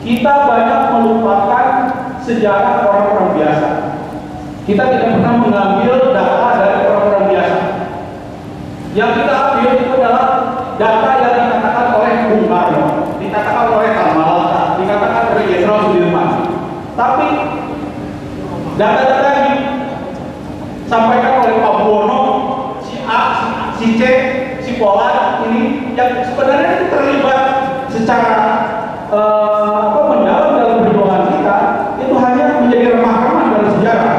Kita banyak melupakan sejarah orang-orang biasa. Kita tidak pernah mengambil data dari orang-orang biasa. Yang kita ambil itu adalah data yang dikatakan oleh Bung Karno, dikatakan oleh Kamal, dikatakan oleh Jenderal Sudirman. Tapi data-data yang disampaikan oleh Pak Buwono, si A, si C, si Polan ini yang sebenarnya terlibat secara mendalam dalam perjuangan kita, itu hanya menjadi remah-remah dalam sejarah.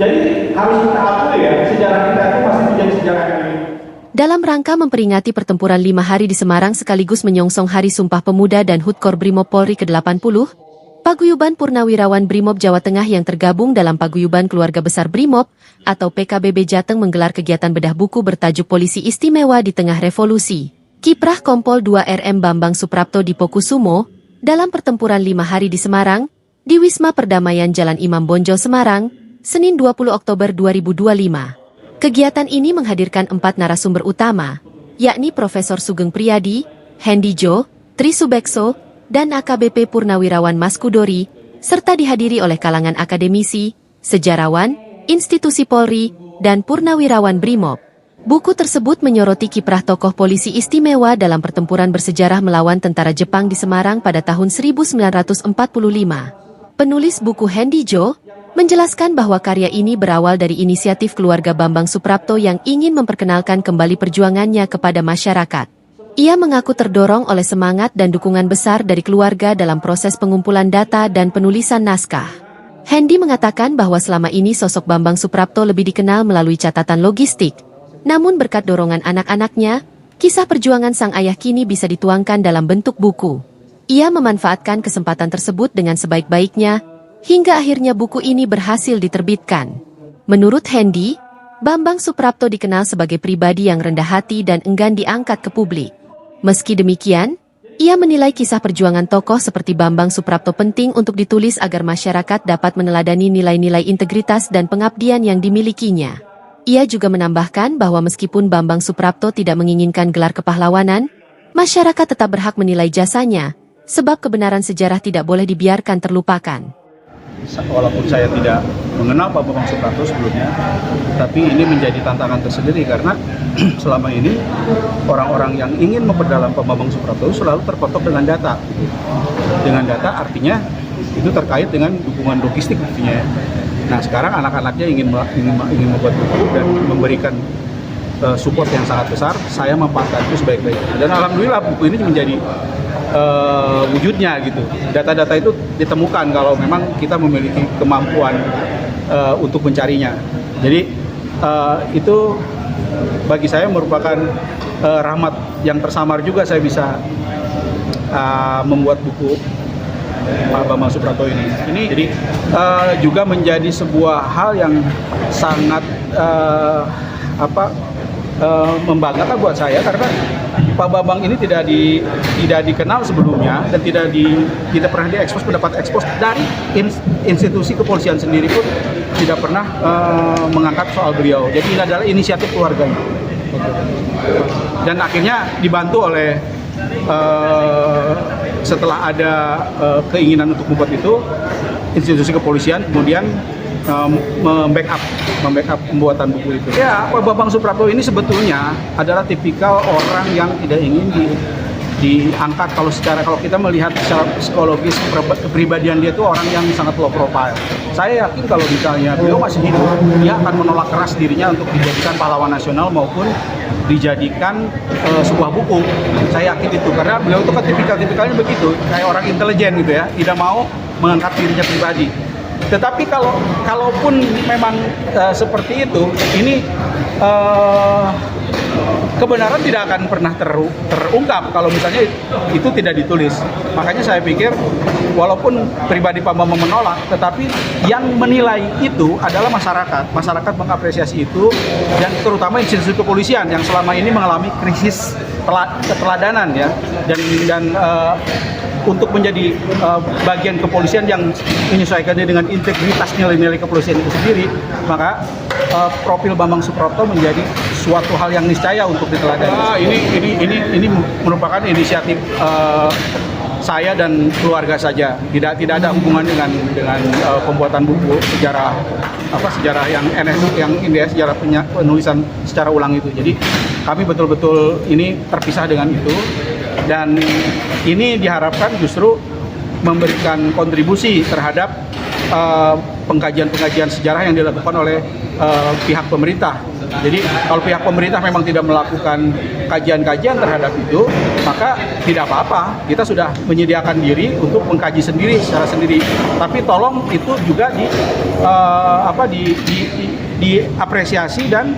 Jadi harus kita akui ya, sejarah kita itu masih menjadi sejarah yang ini. Dalam rangka memperingati pertempuran 5 hari di Semarang sekaligus menyongsong Hari Sumpah Pemuda dan HUT Kor Brimob Polri ke-80, Paguyuban Purnawirawan Brimob Jawa Tengah yang tergabung dalam Paguyuban Keluarga Besar Brimob atau PKBB Jateng menggelar kegiatan bedah buku bertajuk Polisi Istimewa di Tengah Revolusi. Kiprah Kompol 2 RM Bambang Suprapto di Pokusumo dalam pertempuran 5 hari di Semarang, di Wisma Perdamaian Jalan Imam Bonjol Semarang, Senin 20 Oktober 2025. Kegiatan ini menghadirkan 4 narasumber utama, yakni Profesor Sugeng Priyadi, Hendy Jo, Tri Subekso, dan AKBP Purnawirawan Mas Kudori, serta dihadiri oleh kalangan akademisi, sejarawan, institusi Polri, dan Purnawirawan Brimob. Buku tersebut menyoroti kiprah tokoh polisi istimewa dalam pertempuran bersejarah melawan tentara Jepang di Semarang pada tahun 1945. Penulis buku Hendy Jo menjelaskan bahwa karya ini berawal dari inisiatif keluarga Bambang Suprapto yang ingin memperkenalkan kembali perjuangannya kepada masyarakat. Ia mengaku terdorong oleh semangat dan dukungan besar dari keluarga dalam proses pengumpulan data dan penulisan naskah. Hendy mengatakan bahwa selama ini sosok Bambang Suprapto lebih dikenal melalui catatan logistik. Namun berkat dorongan anak-anaknya, kisah perjuangan sang ayah kini bisa dituangkan dalam bentuk buku. Ia memanfaatkan kesempatan tersebut dengan sebaik-baiknya, hingga akhirnya buku ini berhasil diterbitkan. Menurut Hendy, Bambang Suprapto dikenal sebagai pribadi yang rendah hati dan enggan diangkat ke publik. Meski demikian, ia menilai kisah perjuangan tokoh seperti Bambang Suprapto penting untuk ditulis agar masyarakat dapat meneladani nilai-nilai integritas dan pengabdian yang dimilikinya. Ia juga menambahkan bahwa meskipun Bambang Suprapto tidak menginginkan gelar kepahlawanan, masyarakat tetap berhak menilai jasanya, sebab kebenaran sejarah tidak boleh dibiarkan terlupakan. Walaupun saya tidak mengenal Pak Bambang Suprapto sebelumnya, tapi ini menjadi tantangan tersendiri karena selama ini orang-orang yang ingin memperdalam Pak Bambang Suprapto selalu terpatok dengan data. Dengan data artinya itu terkait dengan dukungan logistik artinya. Nah sekarang anak-anaknya ingin membuat buku dan memberikan support yang sangat besar. Saya memanfaatkan itu sebaik-baiknya. Dan alhamdulillah buku ini menjadi wujudnya gitu. Data-data itu ditemukan kalau memang kita memiliki kemampuan untuk mencarinya. Jadi itu bagi saya merupakan rahmat yang tersamar juga saya bisa membuat buku Pak Bambang Suprapto ini. Ini jadi juga menjadi sebuah hal yang sangat membanggakan buat saya karena Pak Bambang ini tidak dikenal sebelumnya dan tidak pernah diekspos, mendapat ekspos dari institusi kepolisian sendiri pun tidak pernah mengangkat soal beliau. Jadi ini adalah inisiatif keluarganya. Dan akhirnya dibantu oleh setelah ada keinginan untuk membuat itu, institusi kepolisian kemudian membackup pembuatan buku itu. Ya, Pak Bambang Suprapto ini sebetulnya adalah tipikal orang yang tidak ingin diangkat kalau kita melihat secara psikologis kepribadian dia itu orang yang sangat low profile. Saya yakin kalau misalnya beliau masih hidup, dia akan menolak keras dirinya untuk dijadikan pahlawan nasional maupun dijadikan sebuah buku. Saya yakin itu karena beliau itu kan tipikalnya begitu, kayak orang intelijen gitu ya, tidak mau mengangkat dirinya pribadi. Tetapi kalaupun memang seperti itu, ini kebenaran tidak akan pernah terungkap kalau misalnya itu tidak ditulis. Makanya saya pikir walaupun pribadi Pak Bambang menolak, tetapi yang menilai itu adalah masyarakat. Masyarakat mengapresiasi itu dan terutama institusi kepolisian yang selama ini mengalami krisis keteladanan ya dan untuk menjadi bagian kepolisian yang menyesuaikannya dengan integritas nilai-nilai kepolisian itu sendiri, maka profil Bambang Suprapto menjadi suatu hal yang niscaya untuk diteladani. Ini merupakan inisiatif saya dan keluarga saja. Tidak ada hubungan dengan pembuatan buku sejarah yang sejarah penulisan secara ulang itu. Jadi kami betul-betul ini terpisah dengan itu, dan ini diharapkan justru memberikan kontribusi terhadap pengkajian sejarah yang dilakukan oleh pihak pemerintah. Jadi kalau pihak pemerintah memang tidak melakukan kajian-kajian terhadap itu, maka tidak apa-apa. Kita sudah menyediakan diri untuk mengkaji sendiri secara sendiri. Tapi tolong itu juga diapresiasi dan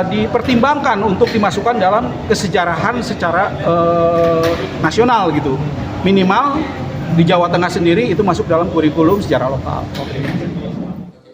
dipertimbangkan untuk dimasukkan dalam kesejarahan secara nasional gitu. Minimal di Jawa Tengah sendiri itu masuk dalam kurikulum sejarah lokal.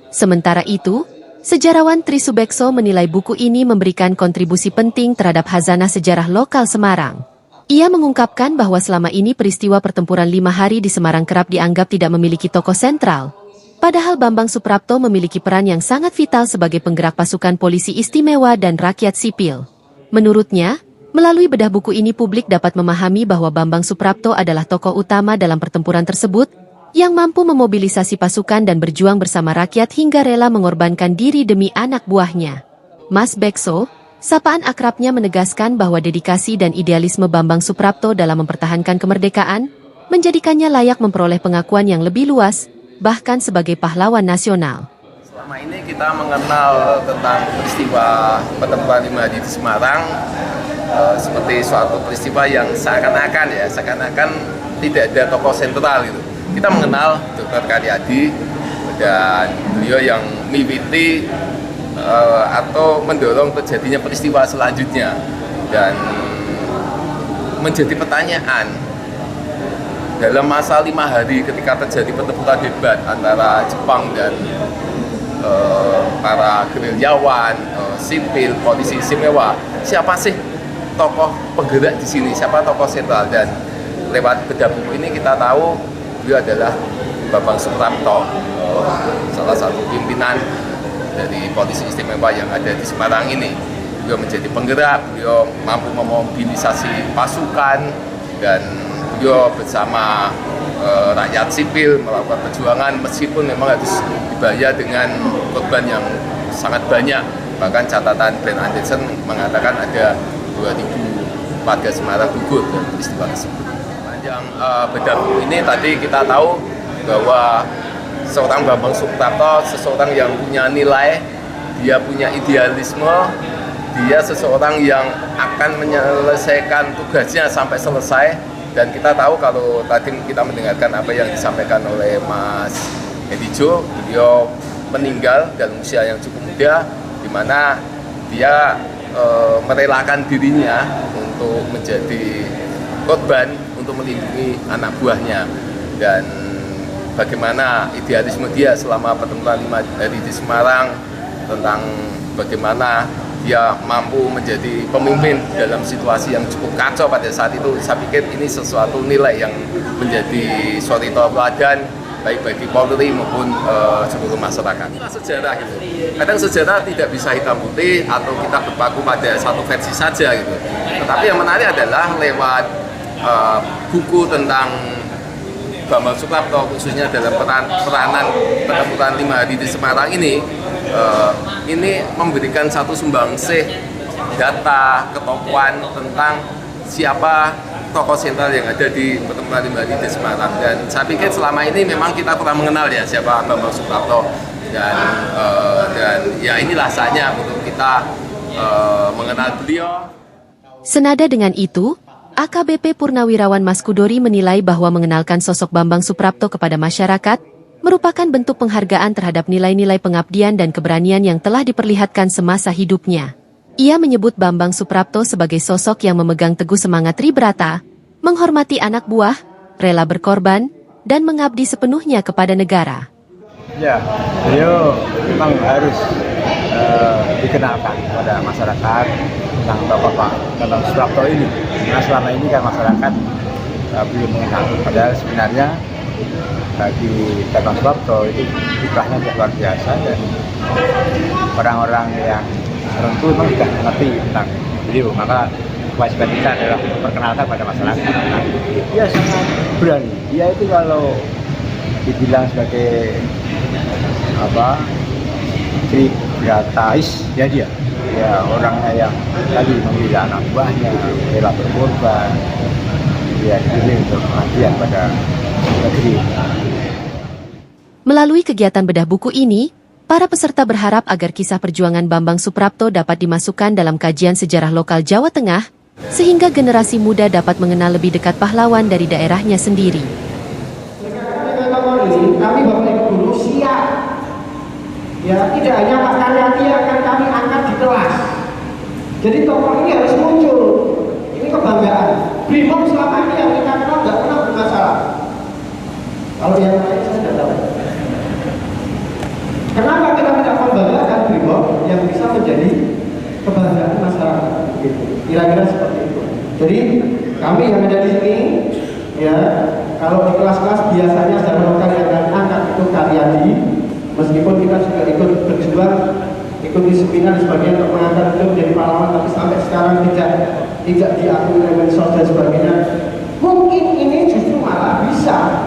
Sementara itu, sejarawan Tri Subekso menilai buku ini memberikan kontribusi penting terhadap khazanah sejarah lokal Semarang. Ia mengungkapkan bahwa selama ini peristiwa pertempuran 5 hari di Semarang kerap dianggap tidak memiliki tokoh sentral. Padahal Bambang Suprapto memiliki peran yang sangat vital sebagai penggerak pasukan polisi istimewa dan rakyat sipil. Menurutnya, melalui bedah buku ini publik dapat memahami bahwa Bambang Suprapto adalah tokoh utama dalam pertempuran tersebut, yang mampu memobilisasi pasukan dan berjuang bersama rakyat hingga rela mengorbankan diri demi anak buahnya. Mas Bekso, sapaan akrabnya, menegaskan bahwa dedikasi dan idealisme Bambang Suprapto dalam mempertahankan kemerdekaan menjadikannya layak memperoleh pengakuan yang lebih luas, bahkan sebagai pahlawan nasional. Selama ini kita mengenal tentang peristiwa pertempuran 5 hari di Semarang seperti suatu peristiwa yang seakan-akan tidak ada tokoh sentral gitu. Kita mengenal Dr. Karyadi dan beliau yang miwiti atau mendorong terjadinya peristiwa selanjutnya, dan menjadi pertanyaan dalam masa 5 hari ketika terjadi pertempuran hebat antara Jepang dan para gerilyawan, sipil, polisi istimewa, siapa sih tokoh penggerak di sini, siapa tokoh sentral? Dan lewat bedah buku ini kita tahu beliau adalah Bambang Suprapto, salah satu pimpinan dari polisi istimewa yang ada di Semarang ini. Beliau menjadi penggerak, beliau mampu memobilisasi pasukan, dan beliau bersama rakyat sipil melakukan perjuangan meskipun memang harus dibayar dengan korban yang sangat banyak. Bahkan catatan Ben Anderson mengatakan ada 2.000 warga Semarang gugur dalam peristiwa tersebut. Yang bedah buku ini tadi kita tahu bahwa seorang Bambang Suprapto seseorang yang punya nilai, dia punya idealisme, dia seseorang yang akan menyelesaikan tugasnya sampai selesai. Dan kita tahu kalau tadi kita mendengarkan apa yang disampaikan oleh Mas Edijo, beliau meninggal dalam usia yang cukup muda, di mana dia merelakan dirinya untuk menjadi korban untuk melindungi anak buahnya. Dan bagaimana idealisme dia selama pertempuran 5 hari di Semarang, tentang bagaimana dia mampu menjadi pemimpin dalam situasi yang cukup kacau pada saat itu. Saya pikir ini sesuatu nilai yang menjadi suatu teladan baik bagi Polri maupun seluruh masyarakat. Inilah sejarah gitu. Kadang sejarah tidak bisa hitam putih atau kita berpaku pada satu versi saja gitu. Tetapi yang menarik adalah lewat buku tentang Bambang Suprapto, khususnya dalam peranan pertempuran 5 hari di Semarang ini memberikan satu sumbangsih data ketokohan tentang siapa tokoh sentral yang ada di pertempuran 5 hari di Semarang. Dan saya pikir selama ini memang kita kurang mengenal ya siapa Bambang Suprapto, dan ya inilah saatnya untuk kita mengenal beliau. Senada dengan itu, AKBP Purnawirawan Mas Kudori menilai bahwa mengenalkan sosok Bambang Suprapto kepada masyarakat merupakan bentuk penghargaan terhadap nilai-nilai pengabdian dan keberanian yang telah diperlihatkan semasa hidupnya. Ia menyebut Bambang Suprapto sebagai sosok yang memegang teguh semangat tribrata, menghormati anak buah, rela berkorban, dan mengabdi sepenuhnya kepada negara. Ya, beliau memang harus dikenalkan kepada masyarakat tentang tokoh Pak Bambang Suprapto ini. Karena selama ini kan masyarakat belum mengenal. Padahal sebenarnya bagi Bambang Suprapto itu kiprahnya luar biasa, dan orang-orang yang tertentu memang sudah mengerti tentang beliau. Maka kewajiban kita adalah memperkenalkan pada masyarakat. Nah, dia sangat berani. Dia itu kalau dibilang sebagai apa, tribratais, ya dia orangnya yang tadi membela anak buahnya, rela berkorban, dia dipilih untuk pengabdian pada negeri. Melalui kegiatan bedah buku ini, para peserta berharap agar kisah perjuangan Bambang Suprapto dapat dimasukkan dalam kajian sejarah lokal Jawa Tengah, sehingga generasi muda dapat mengenal lebih dekat pahlawan dari daerahnya sendiri. Kami Bapak Ibu guru siap. Ya, tidak hanya Pak Karyati akan kami angkat di kelas. Jadi tokoh ini harus muncul. Ini kebanggaan. Brimob selama ini yang kita kenal tidak pernah bermasalah. Kalau yang lain saya tidak tahu. Kenapa kita tidak membanggakan Brimob yang bisa menjadi kebanggaan masyarakat? Gitu. Kira-kira seperti itu. Jadi kami yang ada di sini, ya, kalau di kelas-kelas biasanya secara lokal yang akan angkat itu Karyadi, meskipun kita juga ikut berjuang, ikut di seminar sebagian untuk mengangkat itu menjadi pahlawan, tapi sampai sekarang tidak diakui oleh medsos dan sebagainya. Mungkin ini justru malah bisa